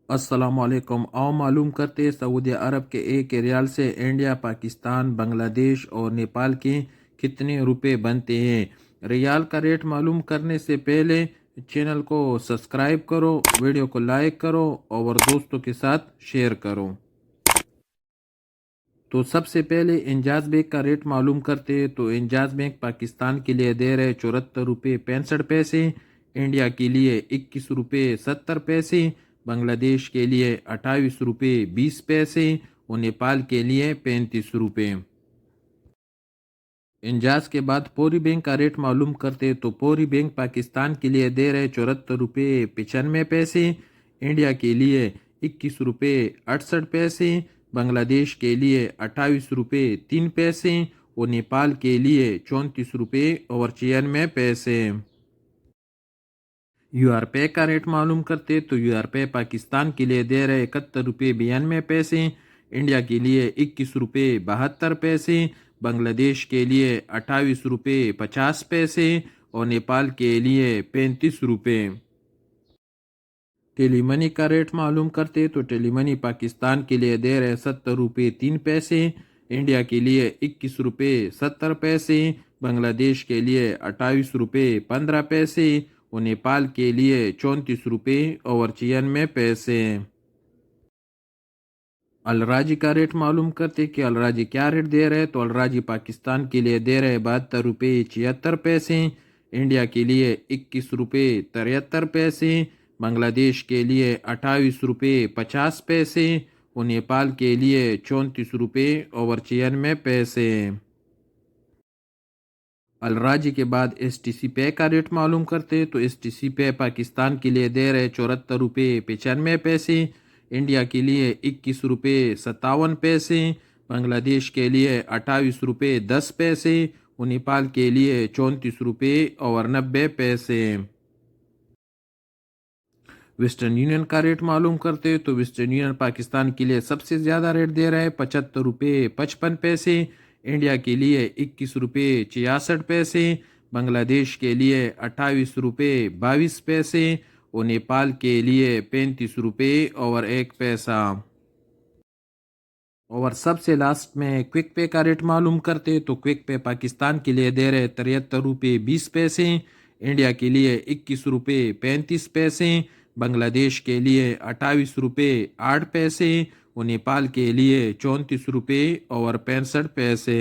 अस्सलामुअलैकुम। आओ मालूम करते सऊदी अरब के एक रियाल से इंडिया, पाकिस्तान, बांग्लादेश और नेपाल के कितने रुपए बनते हैं। रियाल का रेट मालूम करने से पहले चैनल को सब्सक्राइब करो, वीडियो को लाइक करो और दोस्तों के साथ शेयर करो। तो सबसे पहले इंजाज बैंक का रेट मालूम करते हैं। तो इंजाज बैंक पाकिस्तान के लिए दे रहे 74 रुपये 65 पैसे, इंडिया के लिए 21 रुपये 70 पैसे, बांग्लादेश के लिए 28 रुपये 20 पैसे और नेपाल के लिए 35 रुपये। इंजाज के बाद पोरी बैंक का रेट मालूम करते तो पोरी बैंक पाकिस्तान के लिए दे रहे 74 रुपये 95 पैसे, इंडिया के लिए 21 रुपये 68 पैसे, बांग्लादेश के लिए 28 रुपये 3 पैसे और नेपाल के लिए 34 रुपये 94 पैसे। यूआरपे का रेट मालूम करते तो यूआरपे पाकिस्तान के लिए दे रहे 71 रुपये 92 पैसे, इंडिया के लिए 21 रुपये 72 पैसे, बांग्लादेश के लिए 28 रुपये 50 पैसे और नेपाल के लिए 35 रुपये। टेलीमनी का रेट मालूम करते तो टेलीमनी पाकिस्तान के लिए दे रहे 70 रुपये 3 पैसे, इंडिया के लिए 21 रुपये 70 पैसे, बांग्लादेश के लिए 28 रुपये 15 पैसे और नेपाल के लिए 34 रुपये 94 पैसे। अलराजी का रेट मालूम करते कि अलराजी क्या रेट दे रहे तो अलराजी पाकिस्तान के लिए दे रहे 72 रुपये 76 पैसे, इंडिया के लिए 21 रुपये 73 पैसे, बांग्लादेश के लिए 28 रुपये 50 पैसे और नेपाल के लिए 34 रुपये 94 पैसे। अलराजी के बाद एसटीसी पे का रेट मालूम करते तो एसटीसी पे पाकिस्तान के लिए दे रहे 74 रुपये 95 पैसे, इंडिया के लिए 21 रुपये 57 पैसे, बांग्लादेश के लिए 28 रुपये 10 पैसे और नेपाल के लिए 34 रुपये 90 पैसे। वेस्टर्न यूनियन का रेट मालूम करते तो वेस्टर्न यूनियन पाकिस्तान के लिए सबसे ज़्यादा रेट दे रहा है 75 रुपये 55 पैसे, इंडिया के लिए 21 रुपये 66 पैसे, बांग्लादेश के लिए 28 रुपये 22 पैसे और नेपाल के लिए 35 रुपये 1 पैसा। और सबसे लास्ट में क्विक पे का रेट मालूम करते तो क्विक पे पाकिस्तान के लिए दे रहे 73 रुपये 20 पैसे, इंडिया के लिए 21 रुपये 35 पैसे, बांग्लादेश के लिए 28 रुपये 8 पैसे और नेपाल के लिए 34 रुपये 65 पैसे।